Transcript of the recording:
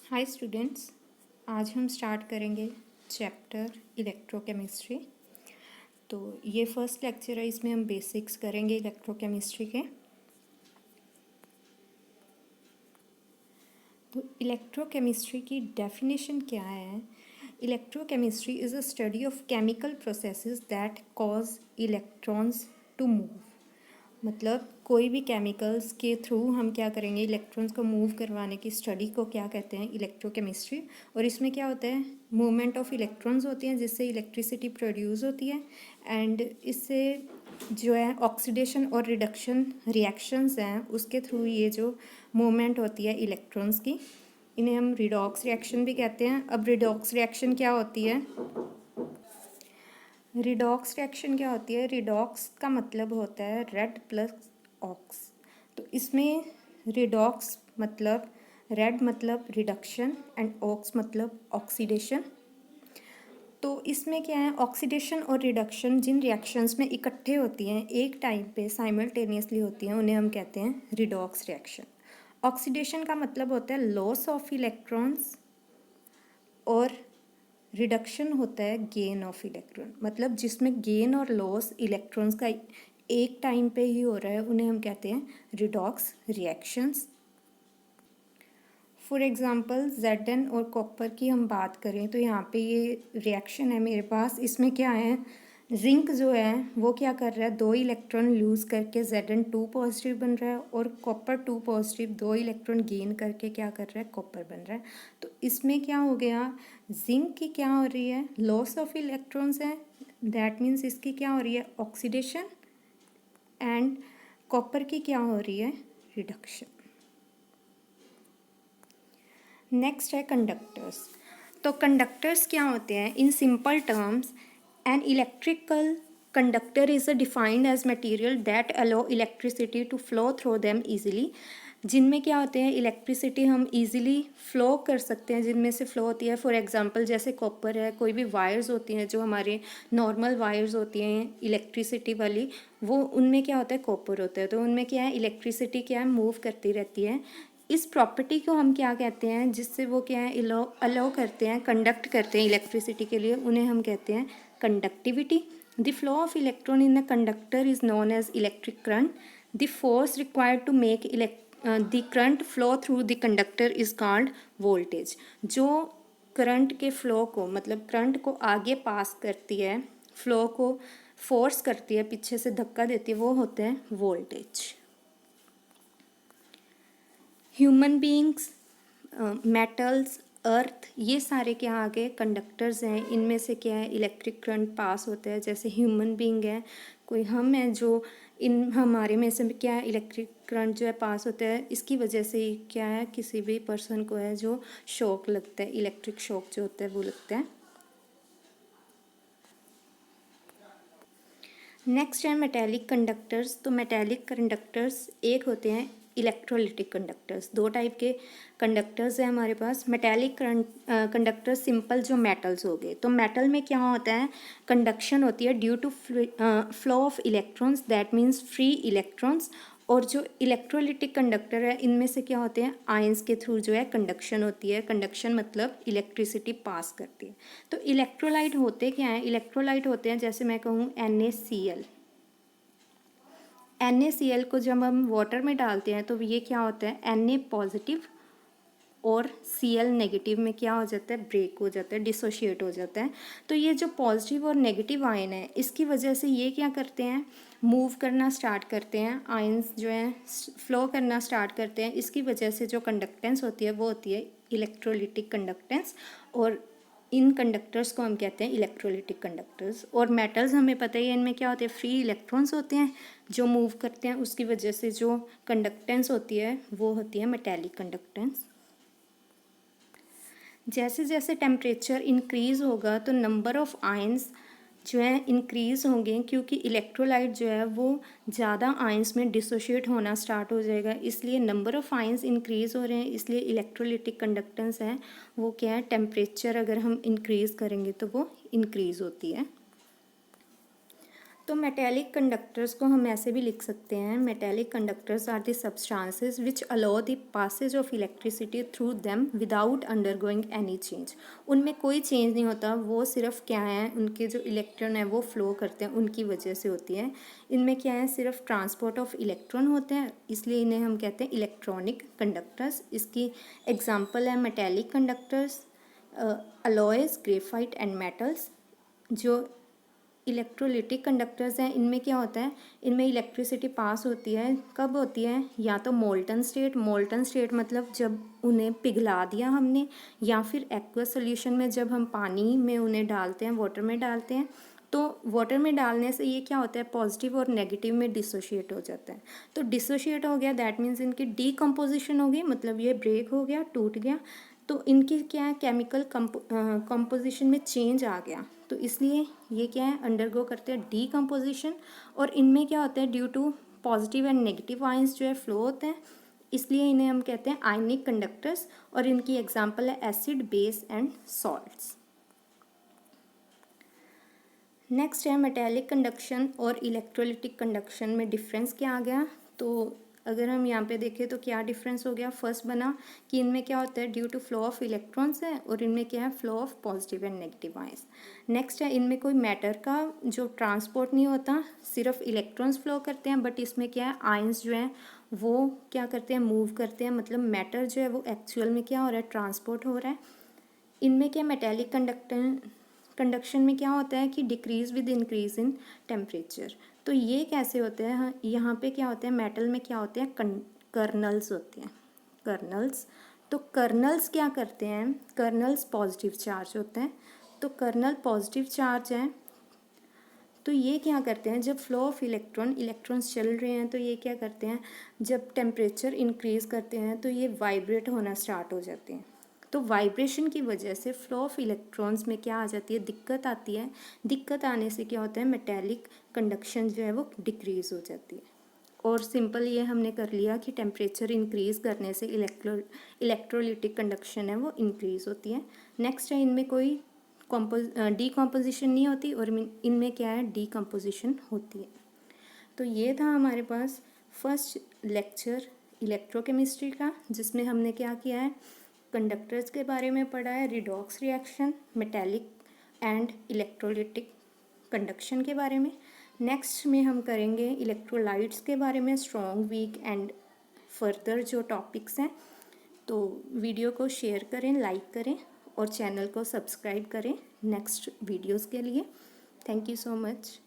Hi students, आज हम start करेंगे चैप्टर इलेक्ट्रोकेमिस्ट्री। तो ये फर्स्ट लेक्चर है, इसमें हम बेसिक्स करेंगे इलेक्ट्रोकेमिस्ट्री के। तो इलेक्ट्रोकेमिस्ट्री की डेफिनेशन क्या है? Electrochemistry is a study of chemical processes that cause electrons to move. मतलब कोई भी केमिकल्स के थ्रू हम क्या करेंगे, इलेक्ट्रॉन्स को मूव करवाने की स्टडी को क्या कहते हैं? इलेक्ट्रोकेमिस्ट्री। और इसमें क्या होता है? मूवमेंट ऑफ इलेक्ट्रॉन्स होती हैं जिससे इलेक्ट्रिसिटी प्रोड्यूस होती है। एंड इससे जो है ऑक्सीडेशन और रिडक्शन रिएक्शंस हैं, उसके थ्रू ये जो मूवमेंट होती है इलेक्ट्रॉन्स की, इन्हें हम रिडॉक्स रिएक्शन भी कहते हैं। अब रिडॉक्स रिएक्शन क्या होती है? रिडॉक्स रिएक्शन क्या होती है? रिडॉक्स का मतलब होता है रेड प्लस ऑक्स। तो इसमें रिडॉक्स मतलब रेड मतलब रिडक्शन एंड ऑक्स मतलब ऑक्सीडेशन। तो इसमें क्या है, ऑक्सीडेशन और रिडक्शन जिन रिएक्शंस में इकट्ठे होती हैं, एक टाइम पे साइमल्टेनियसली होती हैं, उन्हें हम कहते हैं रिडॉक्स रिएक्शन। ऑक्सीडेशन का मतलब होता है लॉस ऑफ इलेक्ट्रॉन्स और रिडक्शन होता है गेन ऑफ इलेक्ट्रॉन। मतलब जिसमें गेन और लॉस इलेक्ट्रॉन्स का एक टाइम पे ही हो रहा है, उन्हें हम कहते हैं redox reactions. For example Zn और कॉपर की हम बात करें तो यहाँ पे ये रिएक्शन है मेरे पास। इसमें क्या है, जिंक जो है वो क्या कर रहा है, 2 इलेक्ट्रॉन लूज़ करके Zn2 पॉजिटिव बन रहा है, और कॉपर 2 पॉजिटिव 2 इलेक्ट्रॉन गेन करके क्या कर रहा है, कॉपर बन रहा है। तो इसमें क्या हो गया, जिंक की क्या हो रही है, लॉस ऑफ इलेक्ट्रॉन्स है, दैट मीन्स इसकी क्या हो रही है, ऑक्सीडेशन। एंड कॉपर की क्या हो रही है, रिडक्शन। नेक्स्ट है कंडक्टर्स। तो कंडक्टर्स क्या होते हैं? In simple terms, an electrical conductor is defined as material that allow electricity to flow through them easily. जिनमें क्या होते हैं, इलेक्ट्रिसिटी हम ईजिली फ्लो कर सकते हैं, जिनमें से फ्लो होती है। फॉर एग्जांपल जैसे कॉपर है, कोई भी वायर्स होती हैं जो हमारे नॉर्मल वायर्स होती हैं इलेक्ट्रिसिटी वाली, वो उनमें क्या होता है, कॉपर होता है। तो उनमें क्या है, इलेक्ट्रिसिटी क्या है, मूव करती रहती है। इस प्रॉपर्टी को हम क्या कहते हैं, जिससे वो क्या है, अलाउ करते हैं, कंडक्ट करते हैं इलेक्ट्रिसिटी के लिए, उन्हें हम कहते हैं conductivity. The flow of electron in the conductor is known as electric current. The force required to make the current flow through the conductor is called voltage. जो करंट के फ्लो को, मतलब करंट को आगे पास करती है, फ्लो को force करती है, पीछे से धक्का देती है, वो होते हैं वोल्टेज। ह्यूमन बींग्स, मेटल्स, अर्थ, ये सारे क्या आ गए, कंडक्टर्स हैं। इनमें से क्या है, इलेक्ट्रिक करंट पास होता है। जैसे ह्यूमन बींग है, कोई हम है, जो इन हमारे में से क्या है, इलेक्ट्रिक करंट जो है पास होता है। इसकी वजह से क्या है, किसी भी पर्सन को है जो शॉक लगता है, इलेक्ट्रिक शॉक जो होता है वो लगता है। नेक्स्ट है मेटेलिक कंडक्टर्स। तो मेटेलिक कंडक्टर्स एक होते हैं इलेक्ट्रोलिटिक कंडक्टर्स। 2 टाइप के कंडक्टर्स हैं हमारे पास। मेटेलिक कंडक्टर सिंपल जो मेटल्स हो गए। तो मेटल में क्या होता है, कंडक्शन होती है due to flow of electrons, that means free electrons. और जो इलेक्ट्रोलिटिक कंडक्टर है, इनमें से क्या होते हैं, आयंस के थ्रू जो है कंडक्शन होती है। कंडक्शन मतलब इलेक्ट्रिसिटी पास करती है। तो इलेक्ट्रोलाइट होते क्या हैं, इलेक्ट्रोलाइट होते हैं, जैसे मैं कहूँ NaCl। NaCl को जब हम वाटर में डालते हैं तो ये क्या होता है, Na पॉजिटिव और Cl नेगेटिव में क्या हो जाता है, ब्रेक हो जाता है, डिसोशिएट हो जाता है। तो ये जो पॉजिटिव और नेगेटिव आयन है, इसकी वजह से ये क्या करते हैं, मूव करना स्टार्ट करते हैं, आयंस जो है फ्लो करना स्टार्ट करते हैं। इसकी वजह से जो कंडक्टेंस होती है वो होती है इलेक्ट्रोलिटिक कंडक्टेंस। और इन कंडक्टर्स को हम कहते हैं इलेक्ट्रोलिटिक कंडक्टर्स। और मेटल्स हमें पता ही है, इनमें क्या होते हैं, फ्री इलेक्ट्रॉन्स होते हैं जो मूव करते हैं। उसकी वजह से जो कंडक्टेंस होती है वो होती है मेटेलिक कंडक्टेंस। जैसे जैसे टेम्परेचर इंक्रीज़ होगा तो नंबर ऑफ़ आयंस जो है इंक्रीज़ होंगे, क्योंकि इलेक्ट्रोलाइट जो है वो ज़्यादा आयंस में डिसोशिएट होना स्टार्ट हो जाएगा। इसलिए नंबर ऑफ़ आयंस इंक्रीज़ हो रहे हैं, इसलिए इलेक्ट्रोलिटिक कंडक्टेंस है वो क्या है, टेम्परेचर अगर हम इंक्रीज़ करेंगे तो वो इंक्रीज़ होती है। तो मेटेलिक कंडक्टर्स को हम ऐसे भी लिख सकते हैं, metallic conductors are the substances which allow the passage of electricity through them without undergoing any change. उनमें कोई चेंज नहीं होता, वो सिर्फ क्या है, उनके जो इलेक्ट्रॉन है वो फ्लो करते हैं, उनकी वजह से होती है। इनमें क्या है, सिर्फ ट्रांसपोर्ट ऑफ इलेक्ट्रॉन होते हैं, इसलिए इन्हें हम कहते हैं इलेक्ट्रॉनिक कंडक्टर्स। इसकी एग्जाम्पल है metallic conductors, alloys, graphite and metals. जो इलेक्ट्रोलिटिक कंडक्टर्स हैं, इनमें क्या होता है, इनमें इलेक्ट्रिसिटी पास होती है, कब होती है, या तो मोल्टन स्टेट मतलब जब उन्हें पिघला दिया हमने, या फिर एक्वस सोल्यूशन में जब हम पानी में उन्हें डालते हैं, वाटर में डालते हैं। तो वाटर में डालने से ये क्या होता है, पॉजिटिव और नेगेटिव में डिसोशिएट हो जाता है। तो डिसोशिएट हो गया, दैट मीन्स इनकी डीकम्पोजिशन हो गई, मतलब ये ब्रेक हो गया, टूट गया। तो इनकी क्या है, केमिकल कंपोजिशन में चेंज आ गया, तो इसलिए ये क्या है, अंडरगो करते हैं डीकम्पोजिशन। और इनमें क्या होता है, due to positive and negative ions जो है फ्लो होते हैं, इसलिए इन्हें हम कहते हैं आयनिक कंडक्टर्स। और इनकी एग्जांपल है acid, base and salts. Next है मेटेलिक कंडक्शन और इलेक्ट्रोलिटिक कंडक्शन में डिफरेंस क्या आ गया। तो अगर हम यहाँ पे देखें तो क्या डिफरेंस हो गया, फर्स्ट बना कि इनमें क्या होता है, due to flow of electrons है, और इनमें क्या है, flow of positive and negative ions. Next है, इनमें कोई मैटर का जो ट्रांसपोर्ट नहीं होता, सिर्फ इलेक्ट्रॉन्स फ्लो करते हैं, बट इसमें क्या है, आयंस जो हैं वो क्या करते हैं, मूव करते हैं, मतलब मैटर जो है वो एक्चुअल में क्या हो रहा है, ट्रांसपोर्ट हो रहा है। इनमें क्या, मेटेलिक कंडक्शन में क्या होता है कि decrease with increase in temperature. तो ये कैसे होते हैं, हाँ, यहाँ पे क्या होते हैं, मेटल में क्या होते हैं, कर्नल्स होते हैं, कर्नल्स। तो कर्नल्स क्या करते हैं, कर्नल्स पॉजिटिव चार्ज होते हैं। तो कर्नल पॉजिटिव चार्ज है, तो ये क्या करते हैं, जब फ्लो ऑफ इलेक्ट्रॉन्स चल रहे हैं, तो ये क्या करते हैं, जब टेम्परेचर इंक्रीज़ करते हैं तो ये वाइब्रेट होना स्टार्ट हो जाते हैं। तो वाइब्रेशन की वजह से फ्लो ऑफ इलेक्ट्रॉन्स में क्या आ जाती है, दिक्कत आती है। दिक्कत आने से क्या होता है, मेटेलिक कंडक्शन जो है वो डिक्रीज़ हो जाती है। और सिंपल ये हमने कर लिया कि टेम्परेचर इंक्रीज़ करने से इलेक्ट्रोलिटिक कंडक्शन है वो इंक्रीज़ होती है। नेक्स्ट है, इनमें कोई डीकम्पोजिशन नहीं होती, और इनमें क्या है, डीकम्पोजिशन होती है। तो ये था हमारे पास फर्स्ट लेक्चर इलेक्ट्रोकेमिस्ट्री का, जिसमें हमने क्या किया है, कंडक्टर्स के बारे में पढ़ा है, redox reaction, metallic and electrolytic conduction के बारे में। नेक्स्ट में हम करेंगे इलेक्ट्रोलाइट्स के बारे में, स्ट्रॉन्ग, वीक एंड फर्दर जो टॉपिक्स हैं। तो वीडियो को शेयर करें, लाइक करें, और चैनल को सब्सक्राइब करें नेक्स्ट वीडियोस के लिए। Thank you so much.